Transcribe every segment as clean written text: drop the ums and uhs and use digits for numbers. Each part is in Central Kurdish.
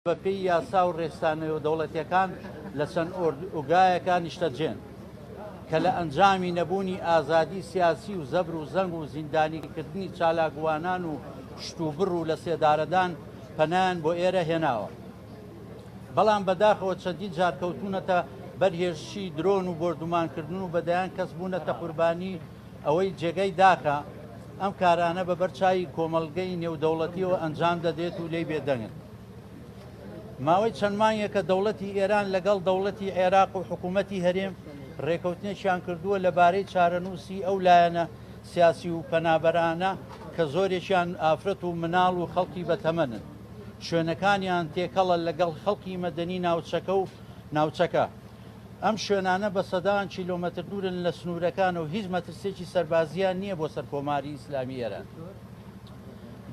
بەپێی یاسا و ڕێستانەوە دەوڵەتیەکان لە چەند ئۆرگایەکان نیشتەجێن کە لە ئەنجامی نەبوونی ئازادی سیاسی و زەبر و زەنگ و زیندانیکردنی چالاکوانان و شتوبڕ و لە سێدارەدان پەنایان بۆ ئێرە هێناوە. بەڵام بەداخەوە چەندین جار کەوتونەتە بەرهێرشی درۆن و بۆردومانکردن و بەدایان کەس بوونەتە قوربانی ئەوەی جێگەی داکە ئەم کارانە بە بەرچاوی کۆمەڵگەی نێودەوڵەتیەوە ئەنجام دەدێت و لێی بێدەنگن. ماوەی چەند مانگێکە دەوڵەتی ئێران لەگەڵ دەوڵەتی عێراق و حکوومەتی هەرێم ڕێکەوتنێکیان کردووە لەبارەی چارەنووسی ئەو لایەنە سیاسی و پەنابەرانە کە زۆرێکیان ئافرەت و مناڵ و خەڵکی بەتەمەنن. شوێنەکانیان تێکەڵە لەگەڵ خەڵکی مەدەنی ناوچەکە و ناوچەکە. ئەم شوێنانە بە سەدان کیلۆمەتر دوورن لە سنوورەکان و هیچ مەترسێکی سەربازیان نییە بۆ سەر کۆماری ئیسلامی ئێران.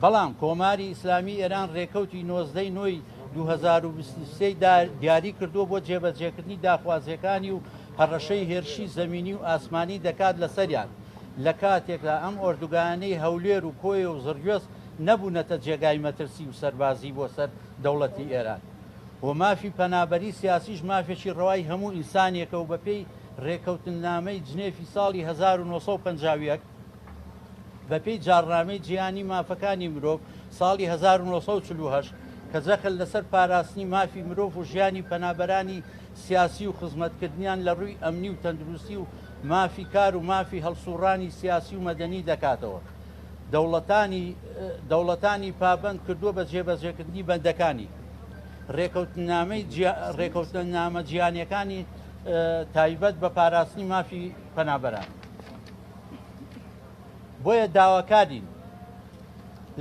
بەڵام کۆماری ئیسلامی ئێران ڕێکەوتی 19 نۆی 2023 دیاری کردووە بۆ جێبەجێکردنی داخوازیەکانی و هەڕەشەی هێرشی زەمینی و ئاسمانی دەکات لەسەریان لە کاتێکدا ئەم ئۆردوگانەی هەولێر و کۆیە و زڕگوێز نەبوونەتە جێگای مەترسی و سەربازی بۆ سەر دەوڵەتی ئێران. و مافی پەنابەری سیاسیش مافێکی ڕەوای هەموو ئینسانێکە و بەپێی ڕێکەوتنامەی جنێفی ساڵی 1950 بەپێی جارنامەی جیهانی مافەکانی مرۆڤ ساڵی 1948 کە جەخل لەسەر پاراستنی مافی مرۆڤ و ژیانی پەنابەرانی سیاسی و خزمەتکردنیان لە ڕووی ئەمنی و تەندروستی و مافی کار و مافی هەڵسوڕانی سیاسی و مەدەنی دەکاتەوە. دەوڵەتانی پابند کردووە بە جێبەجێکردنی بەندەکانی ڕێکەوتنامە جیهانیەکانی تایبەت بە پاراستنی مافی پەنابەران. بۆیە داواکارین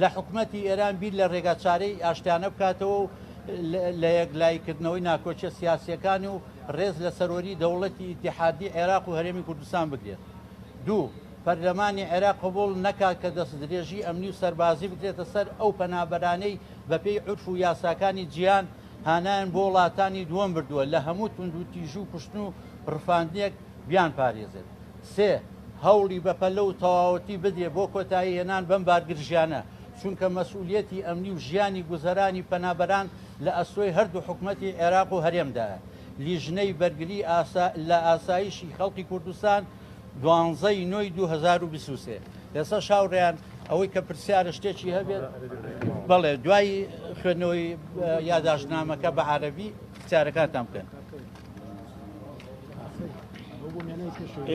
لە حکوومەتی ئێران بیر لە ڕێگاچارەی ئاشتیانە بکاتەوە و لە یەکلایکردنەوەی ناکۆچە سیاسیەکانی و ڕێز لە سەرۆری دەوڵەتی ئیتیحادی عێراق و هەرێمی کوردستان بگرێت. دوو، پەرلەمانی عێراق قبوڵ نەکات کە دەستدرێژی ئەمنی و سەربازی بکرێتە سەر ئەو پەنابەرانەی بەپێی عورف و یاساکانی جیهان هانایان بۆ وڵاتانی دووەم بردووە لە هەموو تونند و تیژ و پشتن و ڕفاندنێک بیان پارێزێت. سێ، هەوڵی بەپەلە و تەواوەتی بدرێ بۆ کۆتایی هێنان بەم بارگرژیانە چونکە مەسئولیەتی ئەمنی و ژیانی گوزەرانی پەنابەران لە ئەسۆی هەردوو حکوومەتی عێراق و هەرێمدایە. لیژنەی بەرگری لە ئاسایشی خەڵکی کوردستان 12 نۆی 2023. لەسەر شاوڕێیان ئەوەی کە پرسیارە شتێکی هەبێت بەڵێ دوای خوێندنەوەی یادداشتنامەکە بە عەرەبی پرسیارەکانتان بکەن.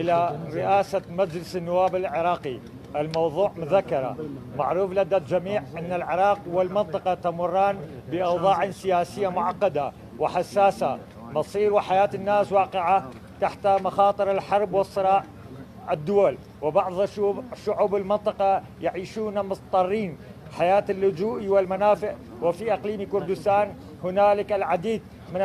إلى رئاسة مجلس النواب العراقي. الموضوع مذكرة. معروف لدى الجميع أن العراق والمنطقة تمران بأوضاع سياسية معقدة وحساسة. مصير وحياة الناس واقعة تحت مخاطر الحرب والصراع الدول، وبعض شعوب المنطقة يعيشون مضطرين حياة اللجوء والمنافع. وفي أقليم كردستان هنالك العديد من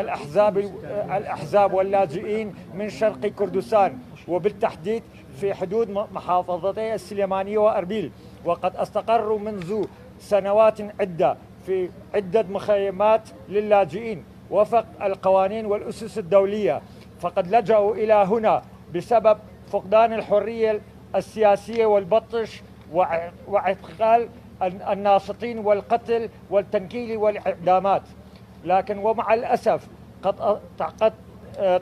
الأحزاب واللاجئين من شرق كردستان وبالتحديد في حدود محافظتي السليمانية وأربيل، وقد استقروا منذ سنوات عدة في عدة مخيمات للاجئين وفق القوانين والأسس الدولية، فقد لجأوا إلى هنا بسبب فقدان الحرية السياسية والبطش واعتقال الناشطين والقتل والتنكيل والإعدامات. لكن ومع الأسف قد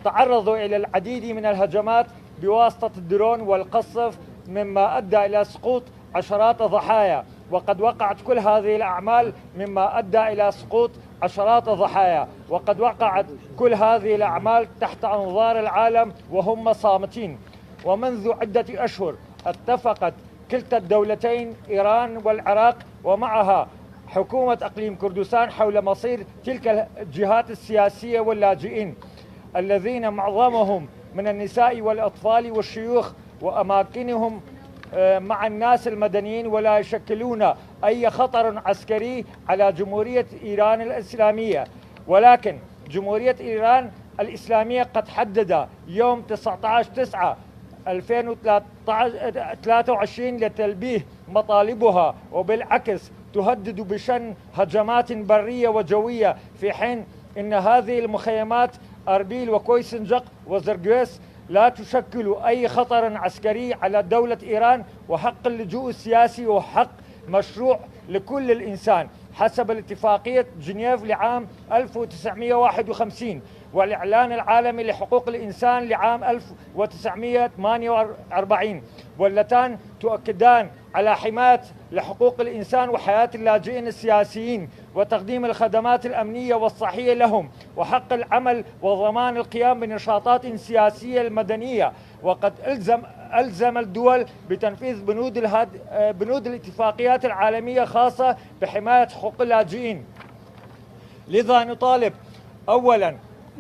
تعرضوا إلى العديد من الهجمات بواسطة الدرون والقصف مما أدى إلى سقوط عشرات الضحايا، وقد وقعت كل هذه الأعمال مما أدى إلى سقوط عشرات الضحايا، وقد وقعت كل هذه الأعمال تحت أنظار العالم وهم صامتين. ومنذ عدة أشهر اتفقت كلتا الدولتين إيران والعراق ومعها حكومة أقليم كردستان حول مصير تلك الجهات السياسية واللاجئين الذين معظمهم من النساء والأطفال والشيوخ وأماكنهم مع الناس المدنيين، ولا يشكلون أي خطر عسكري على جمهورية إيران الإسلامية. ولكن جمهورية إيران الإسلامية قد حدد يوم 19/9/2023 لتلبيه مطالبها، وبالعكس تهدد بشن هجمات برية وجوية، في حين إن هذه المخيمات أربيل وكويسنجق وزرقويس لا تشكل أي خطر عسكري على دولة إيران. وحق اللجوء السياسي وحق مشروع لكل الإنسان. حسب الاتفاقية جنيف لعام 1951 والإعلان العالمي لحقوق الإنسان لعام 1948، واللتان تؤكدان على حماية لحقوق الإنسان وحياة اللاجئين السياسيين وتقديم الخدمات الأمنية والصحية لهم وحق العمل وضمان القيام بنشاطات سياسية المدنية. وقد ألزم الدول بتنفيذ بنود الاتفاقيات العالمية خاصة بحماية حقوق اللاجئين. لذا نطالب أولا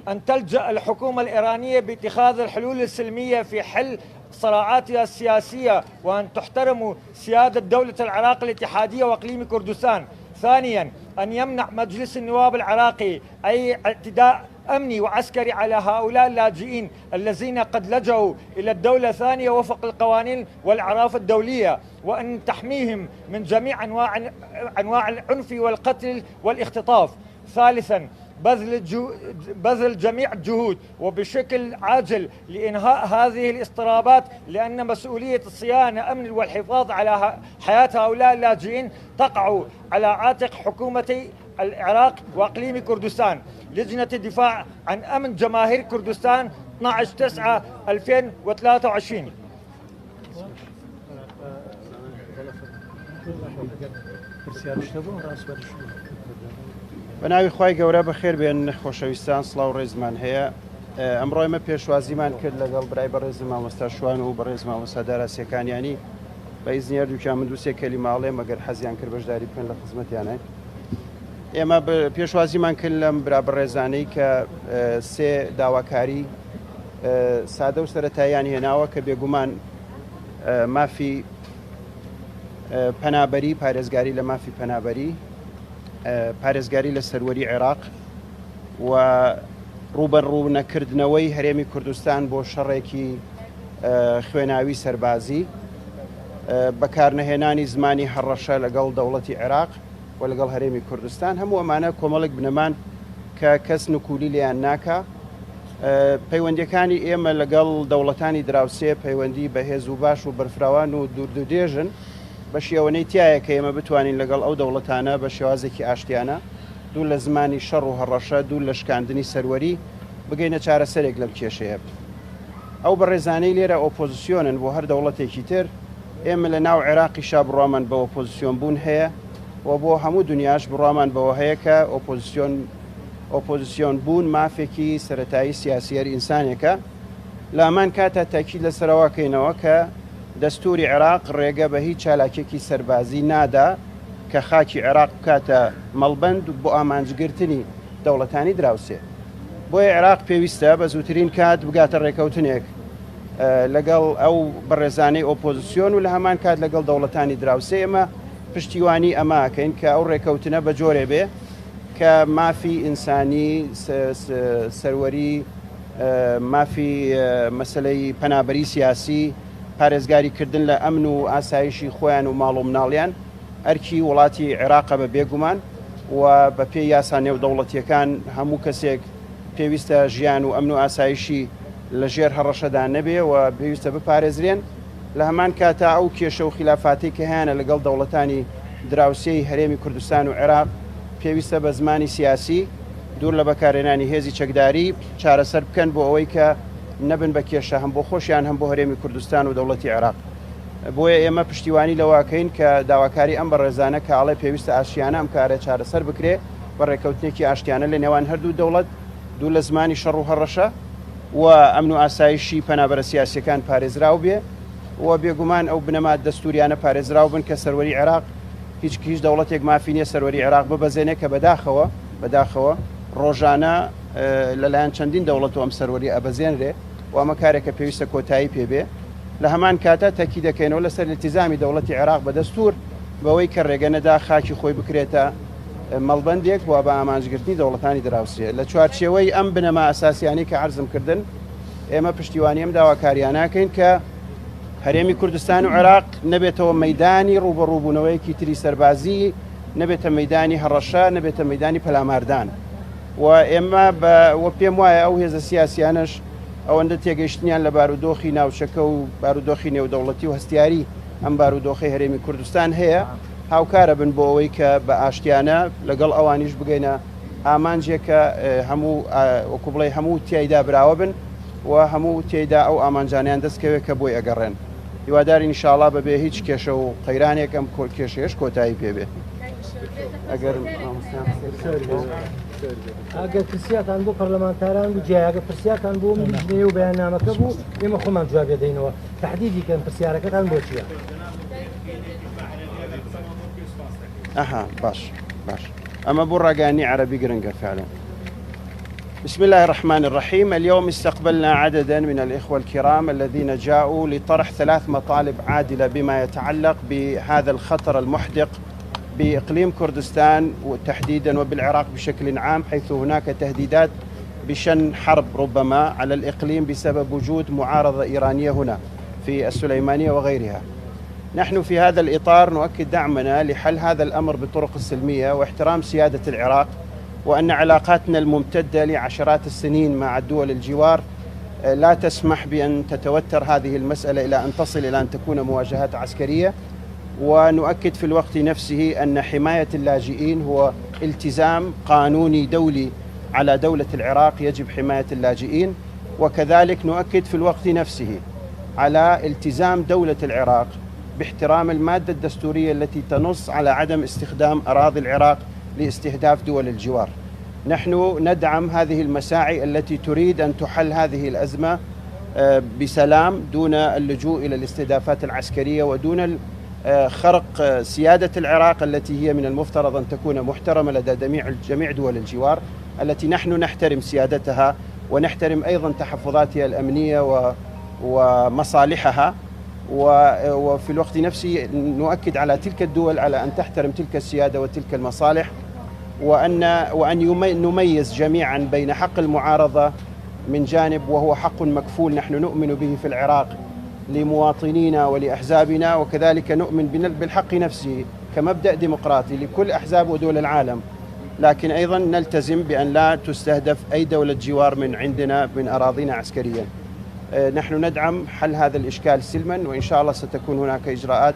أن تلجأ الحكومة الإيرانية باتخاذ الحلول السلمية في حل صراعاتها السياسية، وأن تحترم سيادة دولة العراق الاتحادية وإقليم كردستان. ثانيا أن يمنع مجلس النواب العراقي أي اعتداء أمني وعسكري على هؤلاء اللاجئين الذين قد لجأوا إلى الدولة الثانية وفق القوانين والأعراف الدولية، وأن تحميهم من جميع أنواع العنف والقتل والاختطاف. ثالثا بذل جميع الجهود وبشكل عاجل لإنهاء هذه الاضطرابات، لأن مسؤولية الصيانة أمن والحفاظ على حياة هؤلاء اللاجئين تقع على عاتق حكومتي العراق وإقليم كردستان. لجنة الدفاع عن أمن جماهير كردستان 12/9/2023. بەناوی خی گەورە بەخێر بێن خۆشەویستان، سڵاو ڕێزمان هەیە. ئەمڕۆ ئێمە پێشوازیمان کرد لەگەڵ برای بەڕێز مامۆستا شوان و بەڕێز مامۆستا داراسیەکانیانی بە ئیزنیار دووکیان من دووسێ کەلی ماڵێ مەگەر حەزیان کرد بەشداری بکەن لە خزمەتیانە. ئێمە پێشوازیمان کرد لەم برا بەڕێزانەی کە سێ داواکاری سادە و سەرەتاییان هێناوە کە بێگومان مافی پەنابەری، پارێزگاری لە مافی پەنابەری، پارێزگاری لە سەروەری عێراق و ڕوبەڕوو نەکردنەوەی هەرێمی کوردستان بۆ شەڕێکی خوێناوی سەربازی، بەکارنەهێنانی زمانی هەڕەشە لەگەڵ دەوڵەتی عێراق و لەگەڵ هەرێمی کوردستان. هەموو ئەمانە کۆمەڵێک بنەمان کە کەس نکولی لیان ناکە. پەیوەندیەکانی ئێمە لەگەڵ دەوڵەتانی دراوسێ پەیوەندی بەهێز و باش و بەرفراوان و دووردێژن بە شێوەی تایە کە ئێمە بتوانین لەگەڵ ئەو دەوڵەتانە بە شێوازێکی ئاشتیانە دوو لە زمانی شەڕ و هەڕەشە، دوو لە شکاندنی سەروەری بگەینە چارەسەرێک لەم کێشەیە. ئەو بەڕێزانەی لێرە ئۆپۆزیسیۆنن بۆ هەر دەوڵەتێکی تر. ئێمە لە ناو عێراقیشا بڕوامان بە ئۆپۆزیسیۆن بوون هەیە و بۆ هەموو دنیاش بڕوامان بەوە هەیە کە ئۆپۆزیسیۆن بوون مافێکی سەرەتایی سیاسیەر ئینسانێکە. لە ئەمان کاتە تاکید لەسەرەوەکەینەوە کە دەستوری عێراق ڕێگە بە هیچ چالاکێکی سەربازی نادا کە خاکی عێراق بکاتە مەڵبەند بۆ ئامانجگرتنی دەوڵەتانی دراوسێ. بۆیە عێراق پێویستە بە زووترین کات بگاتە ڕێکەوتنێک لەگەڵ ئەو بەڕێزانەی ئۆپۆزیسیۆن و لە هەمان کات لەگەڵ دەوڵەتانی دراوسێ. ئێمە پشتیوانی ئەماکەین کە ئەو ڕێکەوتنە بە جۆرێ بێ کە مافی ئینسانی، سەروەری، مافی مەسلەی پەنابەری سیاسی، پارێزگاریکردن لە ئەمن و ئاسایشی خۆیان و ماڵ و مناڵیان ئەرکی وڵاتی عێراقە بە بێگومان و بە پێی یاسا نێودەوڵەتیەکان هەموو کەسێک پێویستە ژیان و ئەمن و ئاسایشی لە ژێر هەڕەشەدا نەبێ و پێویستە بپارێزرێن. لە هەمان کاتا ئەو کێشە و خلافاتی کە هیانە لەگەڵ دەوڵەتانی دراوسێی هەرێمی کوردستان و عێراق پێویستە بە زمانی سیاسی دوور لە بەکارهێنانی هێزی چەکداری چارەسەر بکەن بۆ ئەوەی کە نەبن بە کێشە هەم بۆ خۆشیان هەم بۆ هەرێمی کوردستان و دەوڵەتی عێراق. بۆیە ئێمە پشتیوانی لەواکەین کە داواکاری ئەم بەڕێزانە کە ئاڵێ پێویستە ئاشتیانە ئەم کارە چارەسەر بکرێ بە ڕێکەوتنێکی ئاشتیانە لە نێوان هەردوو دەوڵەت، دوو لە زمانی شەڕ و هەڕەشە و ئەمن و ئاسایشی پەنابەرە سیاسیەکان پارێزراو بێ و بێگومان ئەو بنەمات دەستوریانە پارێزراو بن کە سەروەری عێراق هیچ دەوڵەتێک مافی نییە سەروەری عێراق ببەزێنێ کە بەداخەوە ڕۆژانە لەلایەن چەندین دەوڵەت و ئەم سەروەری ئەبەزێنرێ و ئەمە کارێکە پێویستە کۆتایی پێبێ. لە هەمان کاتە تاکی دەکەینەوە لەسەر التیزامی دەوڵەتی عێراق بە دەستور بەوەی کە ڕێگە نەدا خاکی خۆی بکرێتە مەڵبەندێک و بە ئامانجگرتنی دەوڵەتانی دراوسێ. لە چوارچێوەی ئەم بنەما ئاساسیانی کە عەرزم کردن ئێمە پشتیوانی ئەم داواکاریاناکەین کە هەرێمی کوردستان و عێراق نەبێتەوە مەیدانی ڕوبەڕووبوونەوەیەکی تری سەربازی، نەبێتە مەیدانی هەڕەشە، نەبێتە مەیدانی پەلاماردان. و ئێمە وە پێم وایە ئەو هێزە سیاسیانش ئەوەندە تێگەیشتنیان لە بارودۆخی ناوچەکە و بارودۆخی نێودەوڵەتی و هەستیاری ئەم بارودۆخی هەرێمی کوردستان هەیە هاوکارە بن بۆ ئەوەی کە بە ئاشتیانە لەگەڵ ئەوانیش بگەینە ئامانجێکە هەموو وەکو بڵێ هەموو تایدا براوە بن و هەموو تێدا ئەو ئامانجانیان دەستکەوێت کە بۆی ئەگەڕێن. هیواداری ئینشاڵڵا بەبێ هیچ کێشە و قەیرانێک ئەم کێشەیەش کۆتایی پێبێ. ئەگەر ئەگەر پرسیاتان بۆ پەرلەمانتاران و جیاگە پرسیاتان بۆ میژنێ و بەیاننامەکە بوو ئێمە خۆمان جواب دەدەینەوە تهدیدی کەن پرسیارەکەتان بۆ چییە؟ باش أما برقاني عربي قرنقة فعلا. بسم الله الرحمن الرحيم. اليوم استقبلنا عددا من الإخوة الكرام الذين جاءوا لطرح 3 مطالب عادلة بما يتعلق بهذا الخطر المحدق بإقليم كردستان وتحديدا وبالعراق بشكل عام، حيث هناك تهديدات بشن حرب ربما على الإقليم بسبب وجود معارضة إيرانية هنا في السليمانية وغيرها. نحن في هذا الإطار نؤكد دعمنا لحل هذا الأمر بالطرق السلمية واحترام سيادة العراق، وأن علاقاتنا الممتدة لعشرات السنين مع الدول الجوار لا تسمح بأن تتوتر هذه المسألة إلى أن تصل إلى أن تكون مواجهات عسكرية. ونؤكد في الوقت نفسه أن حماية اللاجئين هو التزام قانوني دولي على دولة العراق، يجب حماية اللاجئين. وكذلك نؤكد في الوقت نفسه على التزام دولة العراق باحترام المادة الدستورية التي تنص على عدم استخدام أراضي العراق لاستهداف دول الجوار. نحن ندعم هذه المساعي التي تريد أن تحل هذه الأزمة بسلام دون اللجوء إلى الاستهدافات العسكرية ودون خرق سيادة العراق التي هي من المفترض أن تكون محترمة لدى جميع دول الجوار التي نحن نحترم سيادتها ونحترم أيضا تحفظاتها الأمنية ومصالحها. وفي الوقت نفسه نؤكد على تلك الدول على أن تحترم تلك السيادة وتلك المصالح، وأن نميز جميعا بين حق المعارضة من جانب وهو حق مكفول نحن نؤمن به في العراق لمواطنينا ولأحزابنا، وكذلك نؤمن بالحق نفسه كمبدأ ديمقراطي لكل أحزاب ودول العالم، لكن أيضا نلتزم بأن لا تستهدف أي دولة جوار من عندنا من أراضينا عسكريا. نحن ندعم حل هذا الإشكال سلما، وإن شاء الله ستكون هناك إجراءات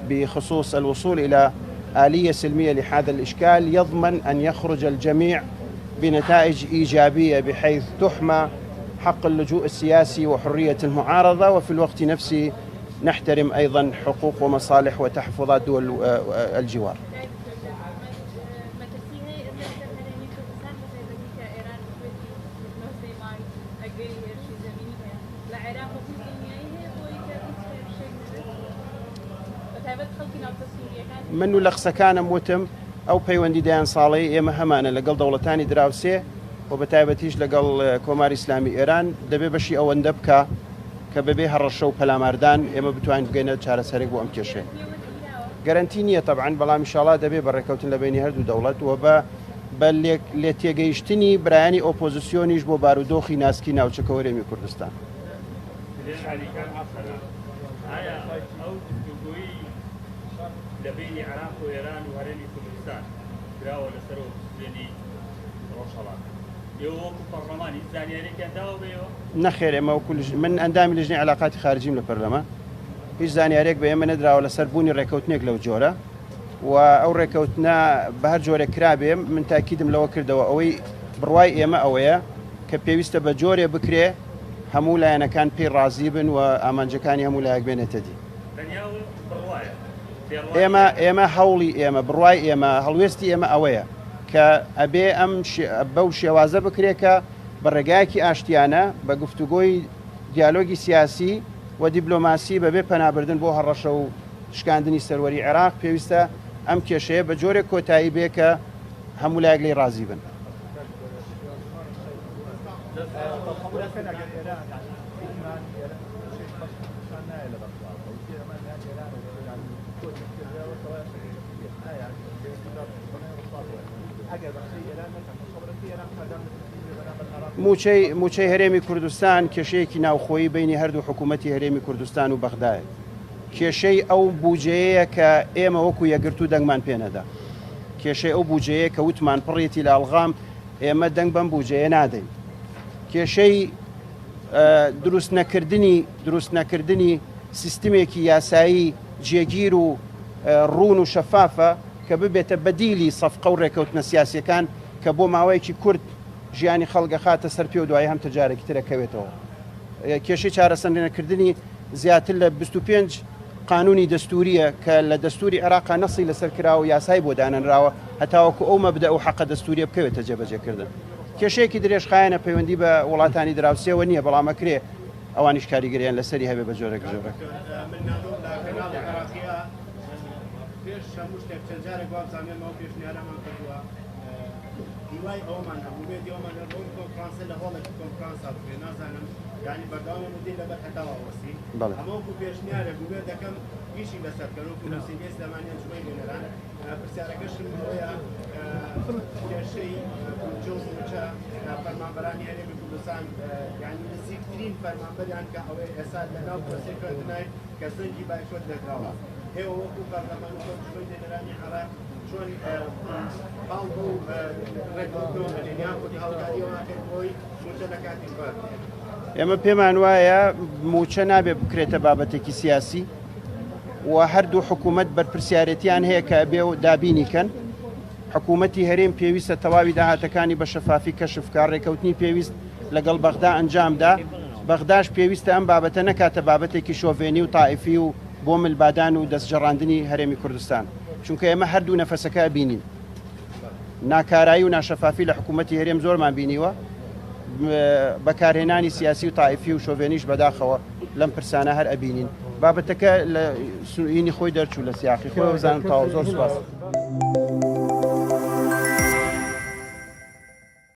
بخصوص الوصول إلى آلية سلمية لهذا الإشكال يضمن أن يخرج الجميع بنتائج إيجابية بحيث تحمى حق اللجوء السياسي وحرية المعارضة، وفي الوقت نفسه نحترم أيضا حقوق ومصالح وتحفظات دول الجوار. منو لەقسەکانم وتم ئەو پەیوەندیدایان ساڵی ئێمە هەمانە لەگەڵ دەوڵەتانی دراوسێ و بەتایبەتیش لەگەڵ کۆماری ئیسلامی ئێران دەبێ بەشی ئەوەندە بکە کە بەبێ هەڕەشە و پەلاماردان ئێمە بتوانین بگەینە چارەسەرێک بۆ ئەم کێشێ. گەرانتی نییە طبعاً، بەڵام ئینشاڵڵا دەبێ بەڕێکەوتن لە بینی هەردوو دەوڵەت و بە لێ تێگەیشتنی برایانی ئۆپۆزیسیۆنیش بۆ بارودۆخی ناسکی ناوچەکە هەرێمی کوردستان. لبين العراق وإيران وهرمي كردستان براوة لسرو يعني روشالات يوكو برلماني زانياري كان داو بيو نخير اما وكل من اندام لجنة علاقات خارجية للبرلمان هیچ زانیارێک بە ئێمە نەدراوە لەسەر بوونی ڕێکەوتنێک لەو جۆرە و ئەو ڕێکەوتنە بە هەر جۆرێک کرابێ من تاکیدم لەوە کردەوە ئەوەی بڕوای ئێمە ئەوەیە کە پێویستە بە جۆرێ بکرێ هەموو لایەنەکان پێی ڕازی بن و ئامانجەکانی هەموو لایەک بێنێتە دی. ئێمە هەوڵی ئێمە بڕوای ئێمە هەڵوێستی ئێمە ئەوەیە کە ئەبێ ئەم بەو شێوازە بکرێکە بە ڕێگایەکی ئاشتیانە بە گفتوگۆی دیالۆگی سیاسی و دیبلۆماسی بەبێ پەنابردن بۆ هەڕەشە و شکاندنی سەروەری عێراق پێویستە ئەم کێشەیە بە جۆرێک کۆتایی بێ کە هەموو لایەک لێی ڕازی بن. موچەی هەرێمی کوردستان کێشەیەکی ناوخۆیی بینی هەردوو حکوومەتی هەرێمی کوردستان و بەغدایە. کێشەی ئەو بوجەیە کە ئێمە وەکو یەگرتو دەنگمان پێنەدا. کێشەی ئەو بوجەیە کە وتمان پڕێتی لە ئەڵغام ئێمە دەنگ بەم بوجەیە نادەین. کێشەی دروست نەکردنی سیستمێکی یاسایی جێگیر و ڕوون و شەفافە کە ببێتە بەدیلی سەفقە و ڕێکەوتنە سیاسیەکان کە بۆ ماوەیەکی کورت ژیانی خەڵگە خاتە سەر پێ و دوای هەم تجارێکی ترەکەوێتەوە. کێشەی چارەسەندێنەکردنی زیاتر لە 25 قانونی دەستوریە کە لە دەستوری عێراقا نەسی لەسەر کراوە و یاسای بۆ دانەنراوە هەتاوەکو ئەو مەبدە ئەو حەقە دەستوریە بکەوێتە جێبەجێکردن. کێشەیەکی درێژخایەنە پەیوەندی بە وڵاتانی دراوسێەوە نییە بەڵام ئەکرێ ئەوانیش کاریگەریان لەسەری هەبێ بە جۆرەك جۆرەك. پێش هەموو شتێک چەند جارێک وابزانێمەوە پێشنیارەمان کردووە هیوای ئەومان هەبووبێت ئەومان ڕۆی کۆنفرانسە لە هۆڵێکی کۆنفرانسا بکرێ نازانم یعنی بەرداوام مدیر لەبەر هەتاوە وەسی ئەمەوەکو پێشنیارێک بووبێت دەکەم ئیشی لەسەرکەن و نووسینگەی زەمانیان جوێی نێنەران پرسیارەکەشم ئەوەیە کێشەی جۆچە فەرمانبەرانی هەرێمی کوردستان یعنی نزیکترین فەرمانبەریان کە ئەوەی ئێستا لەناو پرۆسێکردنای کە سەنگی باشۆت لەدراوە ئێوە وەکو پەرلەمان و جوێی نێنەرانی عێراق چۆن باڵ بۆ ڕێکەوتنەوە هەنێنیان خودی هەڵداریەوەکەن بۆی موچە لە کاتی بەر ئێمە پێمان وایە موچە نابێ بکرێتە بابەتێکی سیاسی و هەردوو حکوومەت بەرپرسیارەتیان هەیە کە بێ و دابینیکەن حکوومەتی هەرێم پێویستە تەواوی داهاتەکانی بە شەفافی کەشفکە ڕێکەوتنی پێویست لەگەڵ بەغدا ئەنجامدا بەغداش پێویستە ئەم بابەتە نەکاتە بابەتێکی شۆڤێنی و تائیفی و بۆ ملبادان و دەستجەڕاندنی هەرێمی کوردستان چونکە ئێمە هەردوو نەفەسەکە بینین ناکارایی و ناشەفافی لە حکوومەتی هەرێم زۆرمان بینیوە بەکارهێنانی سیاسی و تائیفی و شۆڤێنیش بەداخەوە لەم پرسانە هەر ئەبینین بابەتەکە لە سوئینی خۆی دەرچوو لە سیاقی خۆی بزانم تاوە زۆر سوپاس.